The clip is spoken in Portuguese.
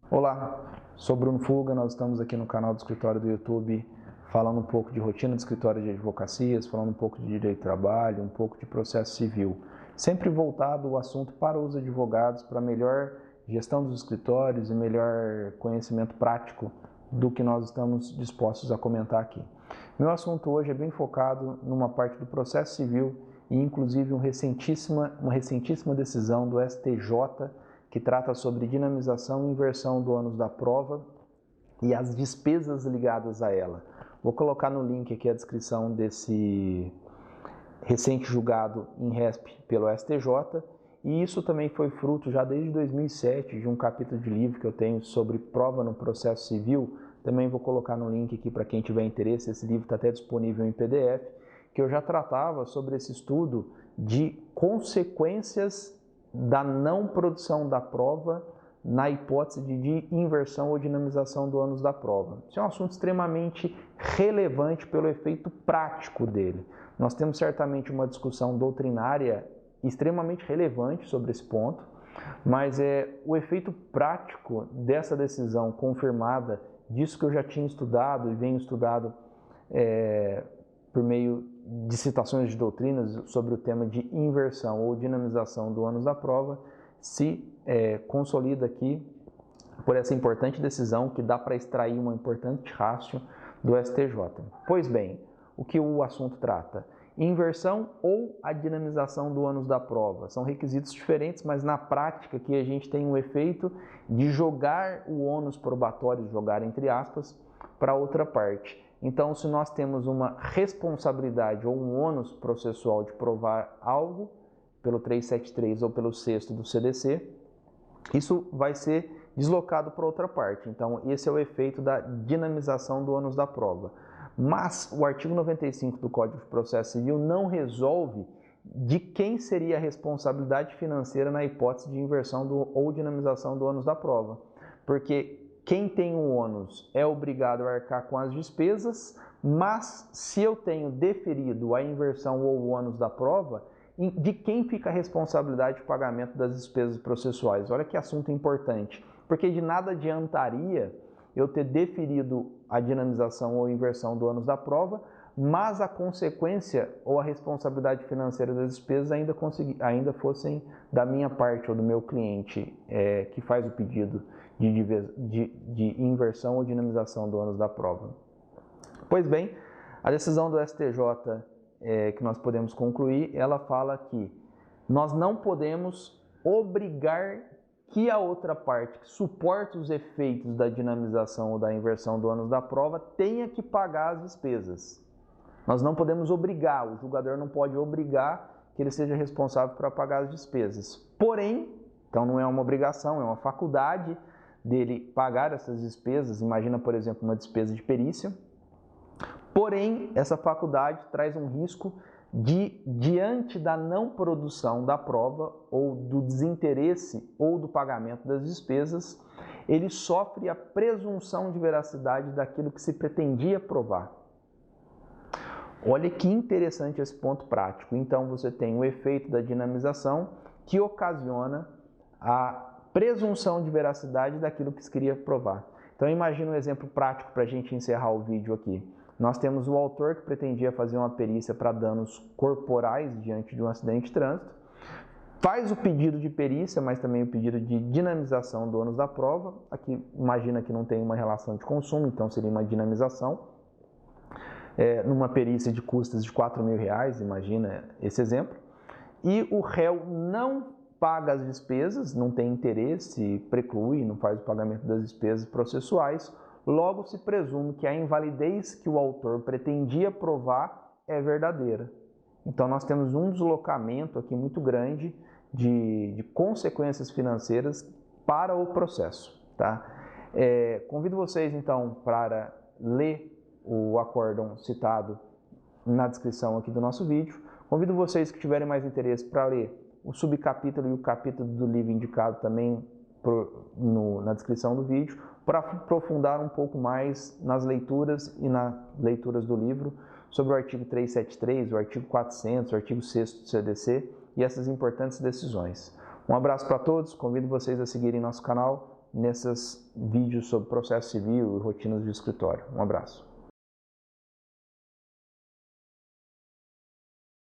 Olá, sou Bruno Fuga, nós estamos aqui no canal do Escritório do YouTube falando um pouco de rotina de escritório de advocacias, falando um pouco de direito do trabalho, um pouco de processo civil. Sempre voltado o assunto para os advogados, para melhor gestão dos escritórios e melhor conhecimento prático do que nós estamos dispostos a comentar aqui. Meu assunto hoje é bem focado numa parte do processo civil e inclusive uma recentíssima decisão do STJ que trata sobre dinamização e inversão do ônus da prova e as despesas ligadas a ela. Vou colocar no link aqui a descrição desse recente julgado em RESP pelo STJ, e isso também foi fruto já desde 2007 de um capítulo de livro que eu tenho sobre prova no processo civil. Também vou colocar no link aqui para quem tiver interesse, esse livro está até disponível em PDF, que eu já tratava sobre esse estudo de consequências da não produção da prova na hipótese de inversão ou dinamização do ônus da prova. Isso é um assunto extremamente relevante pelo efeito prático dele. Nós temos certamente uma discussão doutrinária extremamente relevante sobre esse ponto, mas o efeito prático dessa decisão confirmada, disso que eu já tinha estudado e venho estudado por meio de citações de doutrinas sobre o tema de inversão ou dinamização do ônus da prova, se consolida aqui por essa importante decisão que dá para extrair uma importante ratio do STJ. Pois bem, o que o assunto trata? Inversão ou a dinamização do ônus da prova. São requisitos diferentes, mas na prática aqui a gente tem um efeito de jogar o ônus probatório, jogar entre aspas, para outra parte. Então, se nós temos uma responsabilidade ou um ônus processual de provar algo, pelo 373 ou pelo 6º do CDC, isso vai ser deslocado para outra parte. Então, esse é o efeito da dinamização do ônus da prova. Mas o artigo 95 do Código de Processo Civil não resolve de quem seria a responsabilidade financeira na hipótese de inversão ou dinamização do ônus da prova. Porque quem tem o ônus é obrigado a arcar com as despesas, mas se eu tenho deferido a inversão ou o ônus da prova, de quem fica a responsabilidade de pagamento das despesas processuais? Olha que assunto importante, porque de nada adiantaria eu ter deferido a dinamização ou inversão do ônus da prova, mas a consequência ou a responsabilidade financeira das despesas ainda fossem da minha parte ou do meu cliente que faz o pedido de inversão ou dinamização do ônus da prova. Pois bem, a decisão do STJ que nós podemos concluir, ela fala que nós não podemos obrigar que a outra parte que suporta os efeitos da dinamização ou da inversão do ônus da prova tenha que pagar as despesas. Nós não podemos obrigar, o julgador não pode obrigar que ele seja responsável por pagar as despesas. Porém, então não é uma obrigação, é uma faculdade dele pagar essas despesas. Imagina, por exemplo, uma despesa de perícia. Porém, essa faculdade traz um risco de, diante da não produção da prova ou do desinteresse ou do pagamento das despesas, ele sofre a presunção de veracidade daquilo que se pretendia provar. Olha que interessante esse ponto prático. Então, você tem o efeito da dinamização que ocasiona a presunção de veracidade daquilo que se queria provar. Então, imagina um exemplo prático para a gente encerrar o vídeo aqui. Nós temos o autor que pretendia fazer uma perícia para danos corporais diante de um acidente de trânsito, faz o pedido de perícia, mas também o pedido de dinamização do ônus da prova. Aqui, imagina que não tem uma relação de consumo, então seria uma dinamização. Numa perícia de custas de R$4.000, imagina esse exemplo. E o réu não paga as despesas, não tem interesse, preclui, não faz o pagamento das despesas processuais. Logo, se presume que a invalidez que o autor pretendia provar é verdadeira. Então, nós temos um deslocamento aqui muito grande de consequências financeiras para o processo. Tá? Convido vocês, então, para ler o acórdão citado na descrição aqui do nosso vídeo. Convido vocês que tiverem mais interesse para ler o subcapítulo e o capítulo do livro indicado também na descrição do vídeo, para aprofundar um pouco mais nas leituras e nas leituras do livro sobre o artigo 373, o artigo 400, o artigo 6º do CDC, e essas importantes decisões. Um abraço para todos, convido vocês a seguirem nosso canal nesses vídeos sobre processo civil e rotinas de escritório. Um abraço.